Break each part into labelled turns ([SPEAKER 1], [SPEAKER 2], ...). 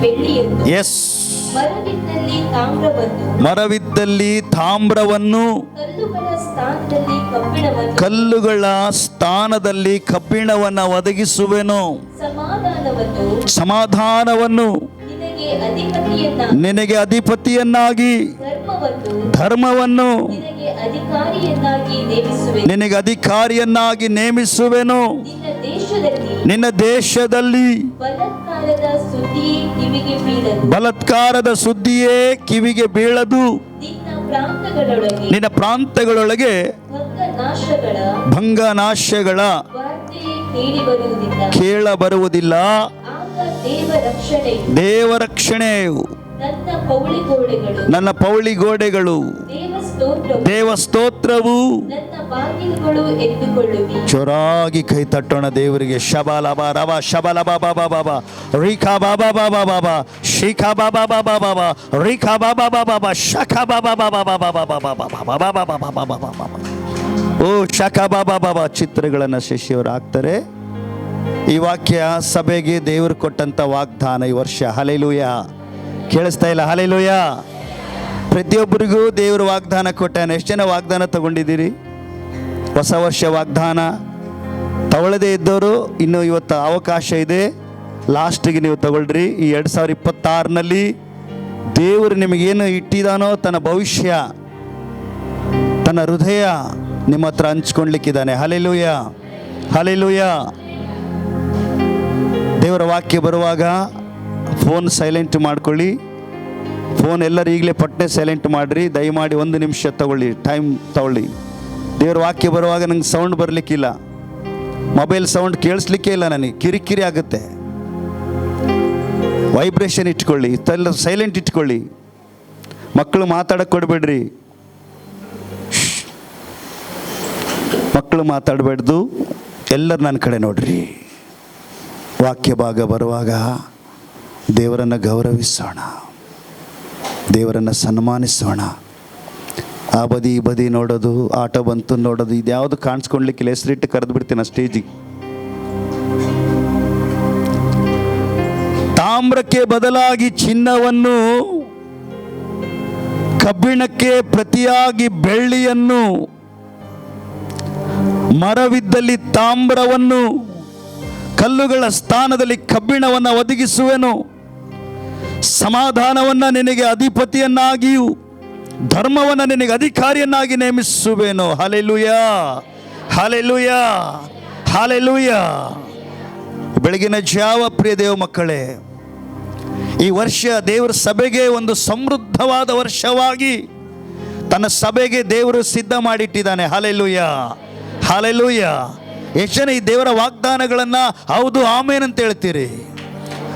[SPEAKER 1] ಬೆಳ್ಳಿಯನ್ನು,
[SPEAKER 2] ಎಸ್,
[SPEAKER 1] ಮರವಿದ್ದಲ್ಲಿ ತಾಮ್ರವನ್ನು,
[SPEAKER 2] ಮರವಿದ್ದಲ್ಲಿ ತಾಮ್ರವನ್ನು,
[SPEAKER 1] ಕಲ್ಲುಗಳ ಸ್ಥಾನದಲ್ಲಿ ಕಬ್ಬಿಣವನ್ನು
[SPEAKER 2] ಒದಗಿಸುವೆನು.
[SPEAKER 1] ಸಮಾಧಾನವನ್ನು
[SPEAKER 2] ನಿನಗೆ ಅಧಿಪತಿಯನ್ನಾಗಿ, ಧರ್ಮವನ್ನು ನಿನಗೆ ಅಧಿಕಾರಿಯನ್ನಾಗಿ ನೇಮಿಸುವೆನು. ನಿನ್ನ ದೇಶದಲ್ಲಿ ಬಲಾತ್ಕಾರದ ಸುದ್ದಿಯೇ ಕಿವಿಗೆ ಬೀಳದು. ನಿನ್ನ ಪ್ರಾಂತಗಳೊಳಗೆ ಭಂಗನಾಶಗಳ ಕೇಳಬರುವುದಿಲ್ಲ. ದೇವರಕ್ಷಣೆಯು ನನ್ನ ಪೌಳಿ ಗೋಡೆಗಳು, ದೇವಸ್ತೋತ್ರವು. ಜೋರಾಗಿ ಕೈ ತಟ್ಟೋಣ ದೇವರಿಗೆ. ಶಬಲಬ ರವ ಶಬಲಬ ಬಾಬಾ ಬಾಬಾ ರೇಖಾ ಬಾಬಾ ಬಾಬಾ ಬಾಬಾ ಶಿಖಾ ಬಾಬಾ ಬಾಬಾ ಬಾಬಾ ರೇಖಾ ಬಾಬಾ ಬಾಬಾ ಶಖಾ ಬಾಬಾ ಬಾಬಾ ಬಾಬಾ ಬಾಬಾ ಬಾಬಾ. ಓ ಶಖಾ ಬಾಬಾ ಬಾಬಾ ಚಿತ್ರಗಳನ್ನು ಶಶಿಯವರು ಹಾಕ್ತಾರೆ. ಈ ವಾಕ್ಯ ಸಭೆಗೆ ದೇವರು ಕೊಟ್ಟಂತ ವಾಗ್ದಾನ ಈ ವರ್ಷ. ಹಲ್ಲೆಲೂಯ. ಕೇಳಿಸ್ತಾ ಇಲ್ಲ? ಹಲ್ಲೆಲೂಯ. ಪ್ರತಿಯೊಬ್ಬರಿಗೂ ದೇವರು ವಾಗ್ದಾನ ಕೊಟ್ಟಾನೆ. ಎಷ್ಟು ಜನ ವಾಗ್ದಾನ ತಗೊಂಡಿದ್ದೀರಿ? ಹೊಸ ವರ್ಷ ವಾಗ್ದಾನ ತಗೊಳ್ಳದೇ ಇದ್ದವರು ಇನ್ನೂ ಇವತ್ತು ಅವಕಾಶ ಇದೆ. ಲಾಸ್ಟಿಗೆ ನೀವು ತಗೊಳ್ರಿ. ಈ 2026ನಲ್ಲಿ ದೇವರು ನಿಮಗೇನು ಇಟ್ಟಿದಾನೋ ತನ್ನ ಭವಿಷ್ಯ, ತನ್ನ ಹೃದಯ ನಿಮ್ಮ ಹತ್ರ ಹಂಚ್ಕೊಳ್ಲಿಕ್ಕಿದ್ದಾನೆ. Hallelujah, hallelujah. ದೇವರ ವಾಕ್ಯ ಬರುವಾಗ ಫೋನ್ ಸೈಲೆಂಟ್ ಮಾಡ್ಕೊಳ್ಳಿ. ಫೋನ್ ಎಲ್ಲರೂ ಈಗಲೇ ಪಟ್ಟೆ ಸೈಲೆಂಟ್ ಮಾಡಿರಿ. ದಯಮಾಡಿ 1 ನಿಮಿಷ ತಗೊಳ್ಳಿ, ಟೈಮ್ ತಗೊಳ್ಳಿ. ದೇವರ ವಾಕ್ಯ ಬರುವಾಗ ನಂಗೆ ಸೌಂಡ್ ಬರಲಿಕ್ಕಿಲ್ಲ, ಮೊಬೈಲ್ ಸೌಂಡ್ ಕೇಳಿಸ್ಲಿಕ್ಕೆ ಇಲ್ಲ, ನನಗೆ ಕಿರಿಕಿರಿ ಆಗುತ್ತೆ. ವೈಬ್ರೇಷನ್ ಇಟ್ಕೊಳ್ಳಿ, ಸೈಲೆಂಟ್ ಇಟ್ಕೊಳ್ಳಿ. ಮಕ್ಕಳು ಮಾತಾಡಕ್ಕೆ ಕೊಡಬೇಡ್ರಿ, ಮಕ್ಕಳು ಮಾತಾಡಬೇಡ್ದು. ಎಲ್ಲರೂ ನನ್ನ ಕಡೆ ನೋಡ್ರಿ. ವಾಕ್ಯ ಭಾಗ ಬರುವಾಗ ದೇವರನ್ನು ಗೌರವಿಸೋಣ, ದೇವರನ್ನು ಸನ್ಮಾನಿಸೋಣ. ಆ ಬದಿ ಈ ಬದಿ ನೋಡೋದು, ಆಟ ಬಂತು ನೋಡೋದು, ಇದ್ಯಾವುದು ಕಾಣಿಸ್ಕೊಳ್ಲಿಕ್ಕಿಲ್ಲ. ಹೆಸರಿಟ್ಟು ಕರೆದು ಬಿಡ್ತೀನಿ ಆ ಸ್ಟೇಜಿಗೆ. ತಾಮ್ರಕ್ಕೆ ಬದಲಾಗಿ ಚಿನ್ನವನ್ನು, ಕಬ್ಬಿಣಕ್ಕೆ ಪ್ರತಿಯಾಗಿ ಬೆಳ್ಳಿಯನ್ನು, ಮರವಿದ್ದಲ್ಲಿ ತಾಮ್ರವನ್ನು, ಕಲ್ಲುಗಳ ಸ್ಥಾನದಲ್ಲಿ ಕಬ್ಬಿಣವನ್ನು ಒದಗಿಸುವೆನು. ಸಮಾಧಾನವನ್ನು ನಿನಗೆ ಅಧಿಪತಿಯನ್ನಾಗಿಯೂ, ಧರ್ಮವನ್ನು ನಿನಗೆ ಅಧಿಕಾರಿಯನ್ನಾಗಿ ನೇಮಿಸುವೆನು. Hallelujah, hallelujah, hallelujah. ಬೆಳಗಿನ ಜಾವ ಪ್ರಿಯ ದೇವ ಮಕ್ಕಳೇ, ಈ ವರ್ಷ ದೇವರ ಸಭೆಗೆ ಒಂದು ಸಮೃದ್ಧವಾದ ವರ್ಷವಾಗಿ ತನ್ನ ಸಭೆಗೆ ದೇವರು ಸಿದ್ಧ ಮಾಡಿಟ್ಟಿದ್ದಾನೆ. Hallelujah, hallelujah. ಎಷ್ಟು ಜನ ಈ ದೇವರ ವಾಗ್ದಾನಗಳನ್ನು ಹೌದು ಆಮೇನ್ ಅಂತ ಹೇಳ್ತೀರಿ?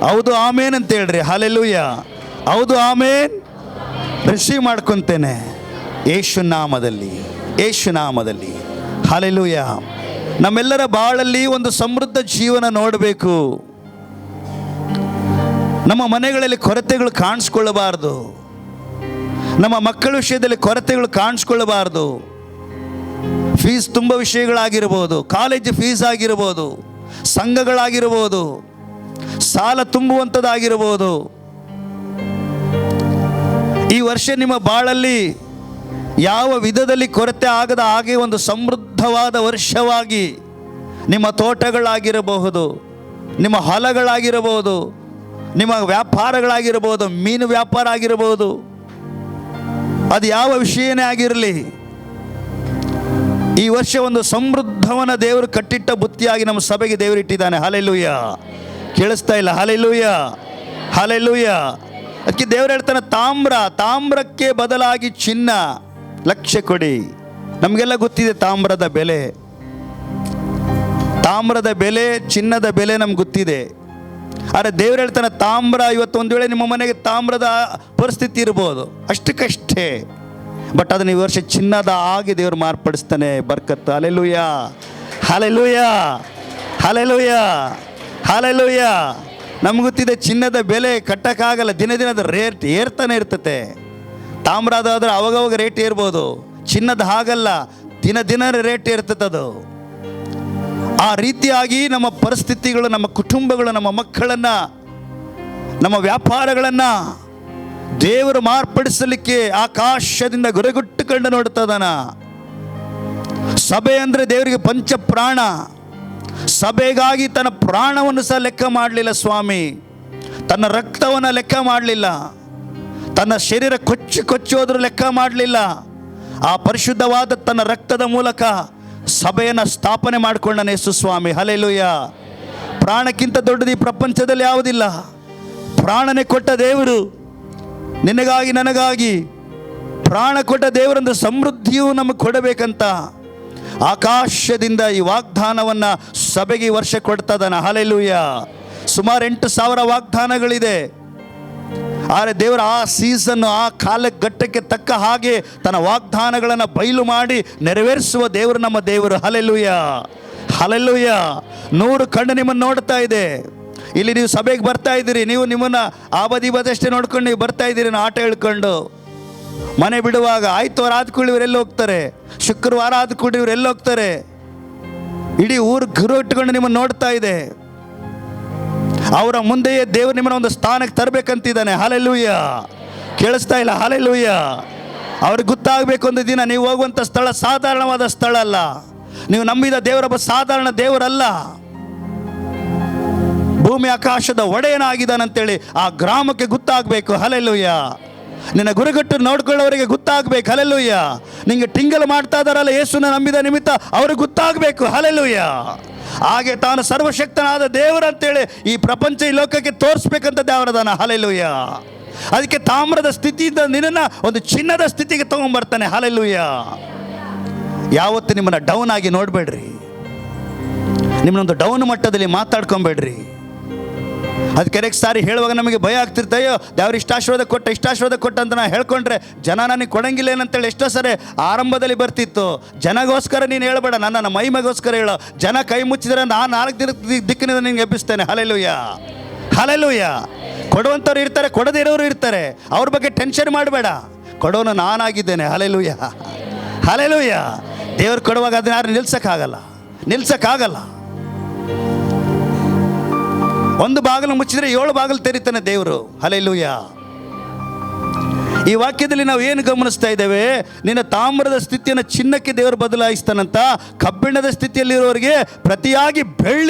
[SPEAKER 2] ಹೌದು ಆಮೇನ್ ಅಂತ ಹೇಳ್ರಿ. ಹಲ್ಲೆಲೂಯ, ಹೌದು ಆಮೇನ್. ರಿಸೀವ್ ಮಾಡ್ಕೊತೇನೆ ಯೇಸು ನಾಮದಲ್ಲಿ, ಯೇಸು ನಾಮದಲ್ಲಿ. ಹಲ್ಲೆಲೂಯ. ನಮ್ಮೆಲ್ಲರ ಬಾಳಲ್ಲಿ ಒಂದು ಸಮೃದ್ಧ ಜೀವನ ನೋಡಬೇಕು. ನಮ್ಮ ಮನೆಗಳಲ್ಲಿ ಕೊರತೆಗಳು ಕಾಣಿಸ್ಕೊಳ್ಳಬಾರ್ದು. ನಮ್ಮ ಮಕ್ಕಳ ವಿಷಯದಲ್ಲಿ ಕೊರತೆಗಳು ಕಾಣಿಸ್ಕೊಳ್ಳಬಾರ್ದು. ಫೀಸ್ ತುಂಬ ವಿಷಯಗಳಾಗಿರ್ಬೋದು, ಕಾಲೇಜ್ ಫೀಸ್ ಆಗಿರ್ಬೋದು, ಸಂಘಗಳಾಗಿರ್ಬೋದು, ಸಾಲ ತುಂಬುವಂಥದ್ದಾಗಿರ್ಬೋದು. ಈ ವರ್ಷ ನಿಮ್ಮ ಬಾಳಲ್ಲಿ ಯಾವ ವಿಧದಲ್ಲಿ ಕೊರತೆ ಆಗದ ಹಾಗೆ ಒಂದು ಸಮೃದ್ಧವಾದ ವರ್ಷವಾಗಿ ನಿಮ್ಮ ತೋಟಗಳಾಗಿರಬಹುದು, ನಿಮ್ಮ ಹೊಲಗಳಾಗಿರಬಹುದು, ನಿಮ್ಮ ವ್ಯಾಪಾರಗಳಾಗಿರ್ಬೋದು, ಮೀನು ವ್ಯಾಪಾರ ಆಗಿರ್ಬೋದು, ಅದು ಯಾವ ವಿಷಯನೇ ಆಗಿರಲಿ, ಈ ವರ್ಷ ಒಂದು ಸಮೃದ್ಧವನ್ನ ದೇವರು ಕಟ್ಟಿಟ್ಟ ಬುತ್ತಿಯಾಗಿ ನಮ್ಮ ಸಭೆಗೆ ದೇವರು ಇಟ್ಟಿದ್ದಾನೆ. ಹಲ್ಲೆಲೂಯ. ಕೇಳಿಸ್ತಾ ಇಲ್ಲ? Hallelujah, hallelujah. ಅದಕ್ಕೆ ದೇವರು ಹೇಳ್ತಾನೆ, ತಾಮ್ರಕ್ಕೆ ಬದಲಾಗಿ ಚಿನ್ನ. ಲಕ್ಷ್ಯ ಕೊಡಿ. ನಮಗೆಲ್ಲ ಗೊತ್ತಿದೆ ತಾಮ್ರದ ಬೆಲೆ, ತಾಮ್ರದ ಬೆಲೆ, ಚಿನ್ನದ ಬೆಲೆ ನಮ್ಗೆ ಗೊತ್ತಿದೆ. ಆದರೆ ದೇವರು ಹೇಳ್ತಾನೆ ತಾಮ್ರ, ಇವತ್ತು ಒಂದು ವೇಳೆ ನಿಮ್ಮ ಮನೆಗೆ ತಾಮ್ರದ ಪರಿಸ್ಥಿತಿ ಇರ್ಬೋದು, ಅಷ್ಟಕ್ಕಷ್ಟೇ, ಬಟ್ ಅದನ್ನು ಈ ವರ್ಷ ಚಿನ್ನದ ಆಗಿ ದೇವರು ಮಾರ್ಪಡಿಸ್ತಾನೆ. ಬರ್ಕತ್ತು. Hallelujah, hallelujah, hallelujah, hallelujah. ನಮ್ಗೆ ಗೊತ್ತಿದೆ ಚಿನ್ನದ ಬೆಲೆ ಕಟ್ಟಕ್ಕಾಗಲ್ಲ, ದಿನ ದಿನದ ರೇಟ್ ಏರ್ತಾನೆ ಇರ್ತತೆ. ತಾಮ್ರ ಅದಾದ್ರೆ ಅವಾಗವಾಗ ರೇಟ್ ಏರ್ಬೋದು, ಚಿನ್ನದ ಹಾಗಲ್ಲ, ದಿನ ದಿನ ರೇಟ್ ಇರ್ತದೆ. ಆ ರೀತಿಯಾಗಿ ನಮ್ಮ ಪರಿಸ್ಥಿತಿಗಳು, ನಮ್ಮ ಕುಟುಂಬಗಳು, ನಮ್ಮ ಮಕ್ಕಳನ್ನು ನಮ್ಮ ವ್ಯಾಪಾರಗಳನ್ನು ದೇವರು ಮಾರ್ಪಡಿಸಲಿಕ್ಕೆ ಆಕಾಶದಿಂದ ಗುರೆಗುಟ್ಟುಕೊಂಡು ನೋಡ್ತದನ. ಸಭೆ ಅಂದರೆ ದೇವರಿಗೆ ಪಂಚ ಪ್ರಾಣ. ಸಭೆಗಾಗಿ ತನ್ನ ಪ್ರಾಣವನ್ನು ಸಹ ಲೆಕ್ಕ ಮಾಡಲಿಲ್ಲ ಸ್ವಾಮಿ, ತನ್ನ ರಕ್ತವನ್ನು ಲೆಕ್ಕ ಮಾಡಲಿಲ್ಲ, ತನ್ನ ಶರೀರ ಕೊಚ್ಚಿ ಹೋದರೂ ಲೆಕ್ಕ ಮಾಡಲಿಲ್ಲ. ಆ ಪರಿಶುದ್ಧವಾದ ತನ್ನ ರಕ್ತದ ಮೂಲಕ ಸಭೆಯನ್ನು ಸ್ಥಾಪನೆ ಮಾಡಿಕೊಂಡನೇ ಯೇಸು ಸ್ವಾಮಿ. ಹಲ್ಲೆಲೂಯ. ಪ್ರಾಣಕ್ಕಿಂತ ದೊಡ್ಡದು ಈ ಪ್ರಪಂಚದಲ್ಲಿ ಯಾವುದಿಲ್ಲ. ಪ್ರಾಣನೇ ಕೊಟ್ಟ ದೇವರು, ನಿನಗಾಗಿ ನನಗಾಗಿ ಪ್ರಾಣ ಕೊಟ್ಟ ದೇವರಂದು ಸಮೃದ್ಧಿಯೂ ನಮಗೆ ಕೊಡಬೇಕಂತ ಆಕಾಶದಿಂದ ಈ ವಾಗ್ದಾನವನ್ನು ಸಭೆಗೆ ಈ ವರ್ಷ ಕೊಡ್ತದನ. ಹಲ್ಲೆಲೂಯ. ಸುಮಾರು 8,000 ವಾಗ್ದಾನಗಳಿದೆ. ಆದರೆ ದೇವರು ಆ ಸೀಸನ್ನು, ಆ ಕಾಲಘಟ್ಟಕ್ಕೆ ತಕ್ಕ ಹಾಗೆ ತನ್ನ ವಾಗ್ದಾನಗಳನ್ನು ಬಯಲು ಮಾಡಿ ನೆರವೇರಿಸುವ ದೇವರು ನಮ್ಮ ದೇವರು. Hallelujah, hallelujah. 100 ಕಣ್ಣು ನಿಮ್ಮನ್ನು ನೋಡ್ತಾ ಇದೆ. ಇಲ್ಲಿ ನೀವು ಸಭೆಗೆ ಬರ್ತಾ ಇದ್ದೀರಿ, ನೀವು ನಿಮ್ಮನ್ನು ಆ ಬದಿಷ್ಟೇ ನೋಡ್ಕೊಂಡು ನೀವು ಬರ್ತಾ ಇದ್ದೀರಿ. ಆಟ ಹೇಳ್ಕೊಂಡು ಮನೆ ಬಿಡುವಾಗ ಆಯ್ತವಾರ ಆದ ಕೂಡಲಿ ಇವ್ರು ಎಲ್ಲಿ ಹೋಗ್ತಾರೆ, ಶುಕ್ರವಾರ ಆದ ಕೂಡಲಿ ಇವ್ರು ಎಲ್ಲಿ ಹೋಗ್ತಾರೆ. ಇಡೀ ಊರು ಗುರು ಇಟ್ಕೊಂಡು ನಿಮ್ಮನ್ನು ನೋಡ್ತಾ ಇದೆ. ಅವರ ಮುಂದೆಯೇ ದೇವರು ನಿಮ್ಮನ್ನ ಒಂದು ಸ್ಥಾನಕ್ಕೆ ತರಬೇಕಂತಿದ್ದಾನೆ. ಹಲ್ಲೆಲೂಯ. ಕೇಳಿಸ್ತಾ ಇಲ್ಲ? ಹಲ್ಲೆಲೂಯ. ಅವ್ರಿಗೆ ಗೊತ್ತಾಗಬೇಕು ಒಂದು ದಿನ ನೀವು ಹೋಗುವಂಥ ಸ್ಥಳ ಸಾಧಾರಣವಾದ ಸ್ಥಳ ಅಲ್ಲ, ನೀವು ನಂಬಿದ ದೇವರೊಬ್ಬ ಸಾಧಾರಣ ದೇವರಲ್ಲ, ಭೂಮಿ ಆಕಾಶದ ಒಡೆಯನಾಗಿದ್ದಾನಂತೇಳಿ ಆ ಗ್ರಾಮಕ್ಕೆ ಗೊತ್ತಾಗಬೇಕು. ಹಲ್ಲೆಲೂಯ. ನಿನ್ನ ಗುರುಗಟ್ಟು ನೋಡ್ಕೊಳ್ಳೋರಿಗೆ ಗೊತ್ತಾಗಬೇಕು. ಹಲ್ಲೆಲೂಯ. ನಿಂಗೆ ಟಿಂಗಲ್ ಮಾಡ್ತಾ ಇದ್ದಾರಲ್ಲ ಯೇಸುನ ನಂಬಿದ ನಿಮಿತ್ತ ಅವ್ರಿಗೆ ಗೊತ್ತಾಗಬೇಕು. ಹಲ್ಲೆಲೂಯ. ಹಾಗೆ ತಾನು ಸರ್ವಶಕ್ತನಾದ ದೇವರಂತೇಳಿ ಈ ಪ್ರಪಂಚ ಈ ಲೋಕಕ್ಕೆ ತೋರಿಸ್ಬೇಕಂತ ದೇವರದಾನ. ಹಲ್ಲೆಲೂಯ. ಅದಕ್ಕೆ ತಾಮ್ರದ ಸ್ಥಿತಿಯಿಂದ ನಿನ್ನನ್ನು ಒಂದು ಚಿನ್ನದ ಸ್ಥಿತಿಗೆ ತಗೊಂಡ್ಬರ್ತಾನೆ. ಹಲ್ಲೆಲೂಯ. ಯಾವತ್ತು ನಿಮ್ಮನ್ನು ಡೌನ್ ಆಗಿ ನೋಡಬೇಡ್ರಿ, ನಿಮ್ಮನ್ನೊಂದು ಡೌನ್ ಮಟ್ಟದಲ್ಲಿ ಮಾತಾಡ್ಕೊಬೇಡ್ರಿ. ಅದಕ್ಕೆ ಕೆರೆಗೆ ಸಾರಿ ಹೇಳುವಾಗ ನಮಗೆ ಭಯ ಆಗ್ತಿರ್ತೇಯೋ, ದೇವ್ರು ಇಷ್ಟಾಶೀರ್ವಾದ ಕೊಟ್ಟ ಅಂತ ನಾನು ಹೇಳ್ಕೊಂಡ್ರೆ ಜನ ನನಗೆ ಕೊಡಂಗಿಲ್ಲ ಏನಂತೇಳಿ ಎಷ್ಟೋ ಸರಿ ಆರಂಭದಲ್ಲಿ ಬರ್ತಿತ್ತು. ಜನಗೋಸ್ಕರ ನೀನು ಹೇಳಬೇಡ, ನನ್ನ ಮಹಿಮೆಗೋಸ್ಕರ ಹೇಳೋ. ಜನ ಕೈ ಮುಚ್ಚಿದ್ರೆ ನಾನು 4 ದಿಕ್ಕಿನಿಂದ ನಿನ್ಗೆ ಎಬ್ಬಿಸ್ತೇನೆ. Hallelujah, hallelujah. ಕೊಡುವಂಥವ್ರು ಇರ್ತಾರೆ, ಕೊಡದೇ ಇರೋರು ಇರ್ತಾರೆ. ಅವ್ರ ಬಗ್ಗೆ ಟೆನ್ಷನ್ ಮಾಡಬೇಡ, ಕೊಡೋನು ನಾನಾಗಿದ್ದೇನೆ. Hallelujah, hallelujah. ದೇವ್ರು ಕೊಡುವಾಗ ಅದನ್ನ ಯಾರು ನಿಲ್ಸಕ್ಕಾಗಲ್ಲ. ಒಂದು ಬಾಗಿಲು ಮುಚ್ಚಿದ್ರೆ 7 ಬಾಗಿಲು ತೆರಿತಾನೆ ದೇವರು. ಹಲ್ಲೆಲೂಯ. ಈ ವಾಕ್ಯದಲ್ಲಿ ನಾವು ಏನು ಗಮನಿಸ್ತಾ ಇದ್ದೇವೆ? ನಿನ್ನ ತಾಮ್ರದ ಸ್ಥಿತಿಯನ್ನು ಚಿನ್ನಕ್ಕೆ ದೇವರು ಬದಲಾಯಿಸ್ತಾನಂತ. ಕಬ್ಬಿಣದ ಸ್ಥಿತಿಯಲ್ಲಿರೋರಿಗೆ ಪ್ರತಿಯಾಗಿ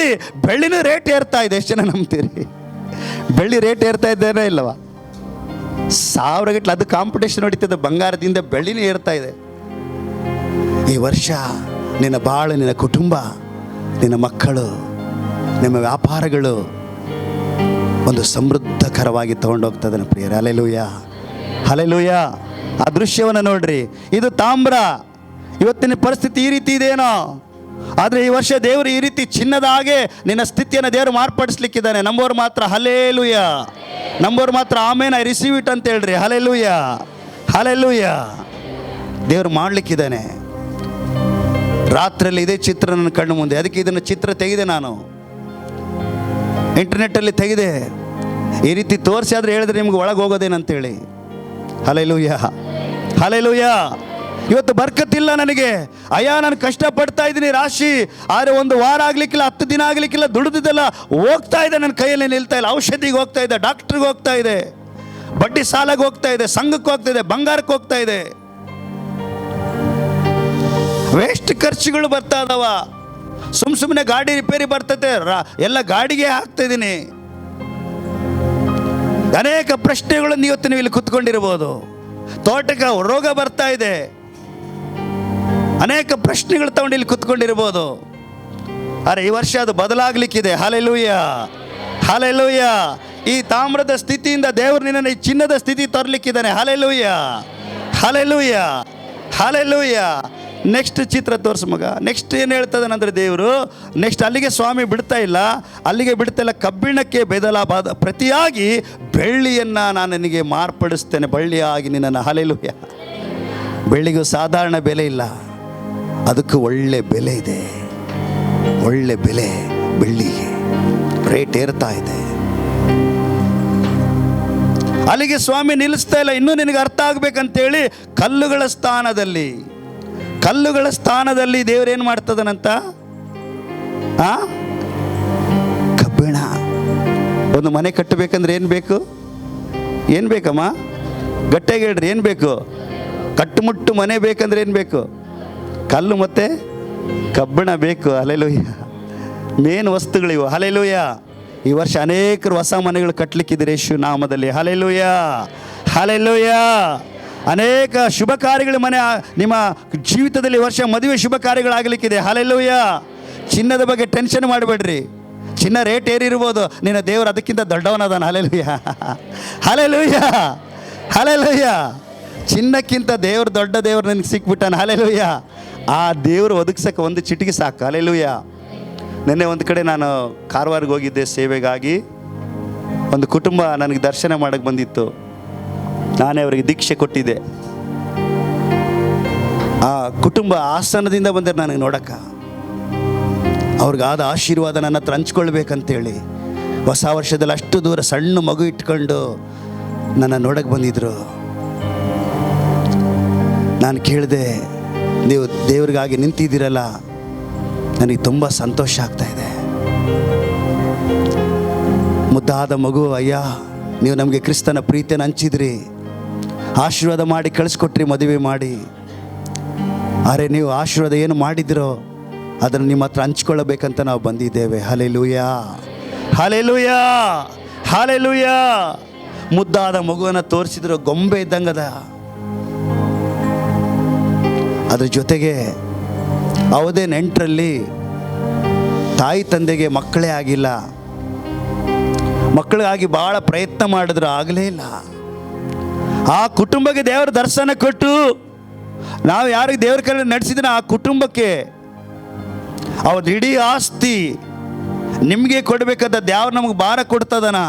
[SPEAKER 2] ಬೆಳ್ಳಿನ ರೇಟ್ ಏರ್ತಾ ಇದೆ. ಎಷ್ಟು ಜನ ನಂಬ್ತೀರಿ? ಬೆಳ್ಳಿ ರೇಟ್ ಏರ್ತಾ ಇದ್ದೇನೆ ಇಲ್ಲವಾ? 1000 ಗಟ್ಟಲೆ ಅದು ಕಾಂಪಿಟೇಷನ್ ನಡೀತದೆ. ಬಂಗಾರದಿಂದ ಬೆಳ್ಳಿನೇ ಏರ್ತಾ ಇದೆ. ಈ ವರ್ಷ ನಿನ್ನ ಬಾಳು, ನಿನ್ನ ಕುಟುಂಬ, ನಿನ್ನ ಮಕ್ಕಳು, ನಿಮ್ಮ ವ್ಯಾಪಾರಗಳು ಒಂದು ಸಮೃದ್ಧಕರವಾಗಿ ತಗೊಂಡೋಗ್ತದನ ಪ್ರಿಯರೇ. Hallelujah, hallelujah. ಆ ದೃಶ್ಯವನ್ನು ನೋಡ್ರಿ. ಇದು ತಾಮ್ರ. ಇವತ್ತಿನ ಪರಿಸ್ಥಿತಿ ಈ ರೀತಿ ಇದೆಯೇನೋ, ಆದರೆ ಈ ವರ್ಷ ದೇವರು ಈ ರೀತಿ ಚಿನ್ನದ ಹಾಗೆ ನಿನ್ನ ಸ್ಥಿತಿಯನ್ನು ದೇವರು ಮಾರ್ಪಡಿಸ್ಲಿಕ್ಕಿದ್ದಾನೆ. ನಂಬೋರು ಮಾತ್ರ ಹಲ್ಲೆಲೂಯ, ನಂಬೋರು ಮಾತ್ರ ಆಮೇನ್ ಐ ರಿಸೀವ್ ಇಟ್ ಅಂತ ಹೇಳ್ರಿ. Hallelujah, hallelujah. ದೇವರು ಮಾಡಲಿಕ್ಕಿದ್ದಾನೆ. ರಾತ್ರಿಯಲ್ಲಿ ಇದೇ ಚಿತ್ರ ನನ್ನ ಕಣ್ಣು ಮುಂದೆ. ಅದಕ್ಕೆ ಇದನ್ನು ಚಿತ್ರ ತೆಗೆದೆ, ನಾನು ಇಂಟರ್ನೆಟ್ಟಲ್ಲಿ ತೆಗೆದೆ. ಈ ರೀತಿ ತೋರಿಸಿ ಆದರೆ ಹೇಳಿದ್ರೆ ನಿಮ್ಗೆ ಒಳಗೆ ಹೋಗೋದೇನಂತೇಳಿ. Hallelujah, hallelujah. ಇವತ್ತು ಬರ್ಕತ್ತಿಲ್ಲ ನನಗೆ. ಅಯ್ಯ, ನಾನು ಕಷ್ಟಪಡ್ತಾ ಇದ್ದೀನಿ ರಾಶಿ, ಆದರೆ 1 ವಾರ ಆಗಲಿಕ್ಕಿಲ್ಲ, 10 ದಿನ ಆಗಲಿಕ್ಕಿಲ್ಲ, ದುಡಿದಿದ್ದೆಲ್ಲ ಹೋಗ್ತಾ ಇದೆ, ನನ್ನ ಕೈಯಲ್ಲಿ ನಿಲ್ತಾ ಇಲ್ಲ. ಔಷಧಿಗೆ ಹೋಗ್ತಾ ಇದೆ, ಡಾಕ್ಟ್ರಿಗೆ ಹೋಗ್ತಾ ಇದೆ, ಬಡ್ಡಿ ಸಾಲಕ್ಕೆ ಹೋಗ್ತಾ ಇದೆ, ಸಂಘಕ್ಕೆ ಹೋಗ್ತಾ ಇದೆ, ಬಂಗಾರಕ್ಕೆ ಹೋಗ್ತಾ ಇದೆ. ವೇಸ್ಟ್ ಖರ್ಚುಗಳು ಬರ್ತಾ ಇದಾವ. ಸುಮ್ಮನೆ ಗಾಡಿ ರಿಪೇರಿ ಬರ್ತದೆ, ಎಲ್ಲ ಗಾಡಿಗೆ ಹಾಕ್ತಾ ಇದ್ದೀನಿ. ಅನೇಕ ಪ್ರಶ್ನೆಗಳನ್ನು ಇವತ್ತು ನೀವು ಇಲ್ಲಿ ಕುತ್ಕೊಂಡಿರ್ಬೋದು. ತೋಟಕ್ಕೆ ರೋಗ ಬರ್ತಾ ಇದೆ, ಅನೇಕ ಪ್ರಶ್ನೆಗಳು ತಗೊಂಡು ಇಲ್ಲಿ ಕುತ್ಕೊಂಡಿರ್ಬೋದು. ಆದರೆ ಈ ವರ್ಷ ಅದು ಬದಲಾಗಲಿಕ್ಕಿದೆ. Hallelujah, hallelujah. ಈ ತಾಮ್ರದ ಸ್ಥಿತಿಯಿಂದ ದೇವರು ನಿನ್ನನ್ನು ಈ ಚಿನ್ನದ ಸ್ಥಿತಿ ತರಲಿಕ್ಕಿದ್ದಾನೆ. Hallelujah, hallelujah, hallelujah. ನೆಕ್ಸ್ಟ್ ಚಿತ್ರ ತೋರಿಸು ಮಗ. ನೆಕ್ಸ್ಟ್ ಏನು ಹೇಳ್ತದನಂದ್ರೆ ದೇವರು, ನೆಕ್ಸ್ಟ್ ಅಲ್ಲಿಗೆ ಸ್ವಾಮಿ ಬಿಡ್ತಾ ಇಲ್ಲ, ಕಬ್ಬಿಣಕ್ಕೆ ಬೆದಲಾದ ಪ್ರತಿಯಾಗಿ ಬೆಳ್ಳಿಯನ್ನು ನಾನು ನಿನಗೆ ಮಾರ್ಪಡಿಸ್ತೇನೆ, ಬಳ್ಳಿಯಾಗಿ ನಿನ್ನನ್ನು. ಹಲ್ಲೆಲೂಯ. ಬೆಳ್ಳಿಗೂ ಸಾಧಾರಣ ಬೆಲೆ ಇಲ್ಲ, ಅದಕ್ಕೂ ಒಳ್ಳೆ ಬೆಲೆ ಇದೆ. ಒಳ್ಳೆ ಬೆಲೆ ಬೆಳ್ಳಿಗೆ, ರೇಟ್ ಏರ್ತಾ ಇದೆ. ಅಲ್ಲಿಗೆ ಸ್ವಾಮಿ ನಿಲ್ಲಿಸ್ತಾ ಇಲ್ಲ. ಇನ್ನೂ ನಿನಗೆ ಅರ್ಥ ಆಗ್ಬೇಕಂತೇಳಿ ಕಲ್ಲುಗಳ ಸ್ಥಾನದಲ್ಲಿ ದೇವರೇನು ಮಾಡ್ತದನಂತ? ಕಬ್ಬಿಣ. ಒಂದು ಮನೆ ಕಟ್ಟಬೇಕಂದ್ರೆ ಏನು ಬೇಕು? ಏನು ಬೇಕಮ್ಮ? ಗಟ್ಟಿಯಾಗಿ ಹೇಳ್ರಿ, ಏನು ಬೇಕು? ಕಟ್ಟುಮುಟ್ಟು ಮನೆ ಬೇಕಂದ್ರೆ ಏನು ಬೇಕು? ಕಲ್ಲು ಮತ್ತು ಕಬ್ಬಿಣ ಬೇಕು. ಹಲ್ಲೆಲೂಯ. ಮೇನ್ ವಸ್ತುಗಳಿವು. ಹಲ್ಲೆಲೂಯ. ಈ ವರ್ಷ ಅನೇಕರು ಹೊಸ ಮನೆಗಳು ಕಟ್ಟಲಿಕ್ಕಿದ್ದೀರಿ ಯೇಸು ನಾಮದಲ್ಲಿ. Hallelujah, hallelujah. ಅನೇಕ ಶುಭ ಕಾರ್ಯಗಳ ಮನೆ ನಿಮ್ಮ ಜೀವಿತದಲ್ಲಿ ವರ್ಷ ಮದುವೆ ಶುಭ ಕಾರ್ಯಗಳಾಗಲಿಕ್ಕಿದೆ. ಹಲ್ಲೆಲೂಯ. ಚಿನ್ನದ ಬಗ್ಗೆ ಟೆನ್ಷನ್ ಮಾಡಬೇಡ್ರಿ. ಚಿನ್ನ ರೇಟ್ ಏರಿರ್ಬೋದು, ನಿನ್ನ ದೇವರು ಅದಕ್ಕಿಂತ ದೊಡ್ಡವನದಾನ. Hallelujah, hallelujah, hallelujah. ಚಿನ್ನಕ್ಕಿಂತ ದೇವ್ರು ದೊಡ್ಡ ದೇವ್ರು ನನಗೆ ಸಿಕ್ಬಿಟ್ಟಾನ. ಹಲ್ಲೆಲೂಯ. ಆ ದೇವರು ಒದಗಿಸಕ್ಕೆ ಒಂದು ಚಿಟಿಕೆ ಸಾಕು. ಹಲ್ಲೆಲೂಯ. ನಿನ್ನೆ ಒಂದು ಕಡೆ ನಾನು ಕಾರವಾರಿಗೆ ಹೋಗಿದ್ದೆ ಸೇವೆಗಾಗಿ. ಒಂದು ಕುಟುಂಬ ನನಗೆ ದರ್ಶನ ಮಾಡೋಕ್ಕೆ ಬಂದಿತ್ತು. ನಾನೇ ಅವರಿಗೆ ದೀಕ್ಷೆ ಕೊಟ್ಟಿದ್ದೆ. ಆ ಕುಟುಂಬ ಆಸ್ಥಾನದಿಂದ ಬಂದರೆ ನನಗೆ ನೋಡೋಕ್ಕ, ಅವ್ರಿಗಾದ ಆಶೀರ್ವಾದ ನನ್ನ ಹತ್ರ ಹಂಚ್ಕೊಳ್ಬೇಕಂತೇಳಿ ಹೊಸ ವರ್ಷದಲ್ಲಿ ಅಷ್ಟು ದೂರ ಸಣ್ಣ ಮಗು ಇಟ್ಕೊಂಡು ನನ್ನ ನೋಡಕ್ಕೆ ಬಂದಿದ್ರು. ನಾನು ಕೇಳಿದೆ, ನೀವು ದೇವ್ರಿಗಾಗಿ ನಿಂತಿದ್ದೀರಲ್ಲ, ನನಗೆ ತುಂಬ ಸಂತೋಷ ಆಗ್ತಾಯಿದೆ. ಮುದ್ದಾದ ಮಗು, ಅಯ್ಯ ನೀವು ನಮಗೆ ಕ್ರಿಸ್ತನ ಪ್ರೀತಿಯನ್ನು ಹಂಚಿದ್ರಿ, ಆಶೀರ್ವಾದ ಮಾಡಿ ಕಳಿಸ್ಕೊಟ್ರಿ ಮದುವೆ ಮಾಡಿ. ಆದರೆ ನೀವು ಆಶೀರ್ವಾದ ಏನು ಮಾಡಿದಿರೋ ಅದನ್ನು ನಿಮ್ಮ ಹತ್ರ ಹಂಚ್ಕೊಳ್ಳಬೇಕಂತ ನಾವು ಬಂದಿದ್ದೇವೆ. Hallelujah, hallelujah, hallelujah. ಮುದ್ದಾದ ಮಗುವನ್ನು ತೋರಿಸಿದ್ರು, ಗೊಂಬೆ ಇದ್ದಂಗದ. ಅದ್ರ ಜೊತೆಗೆ ಯಾವುದೇ ನೆಂಟರಲ್ಲಿ ತಾಯಿ ತಂದೆಗೆ ಮಕ್ಕಳೇ ಆಗಿಲ್ಲ. ಮಕ್ಕಳಿಗಾಗಿ ಭಾಳ ಪ್ರಯತ್ನ ಮಾಡಿದ್ರು, ಆಗಲೇ ಇಲ್ಲ. ಆ ಕುಟುಂಬಕ್ಕೆ ದೇವರ ದರ್ಶನ ಕೊಟ್ಟು ನಾವು ಯಾರಿಗೆ ದೇವ್ರ ಕಡೆ ನಡೆಸಿದ್ರೆ ಆ ಕುಟುಂಬಕ್ಕೆ ಅವ್ರ ಇಡೀ ಆಸ್ತಿ ನಿಮಗೆ ಕೊಡಬೇಕಾದ ದೇವ್ರು ನಮಗೆ ಭಾರ ಕೊಡ್ತದನ.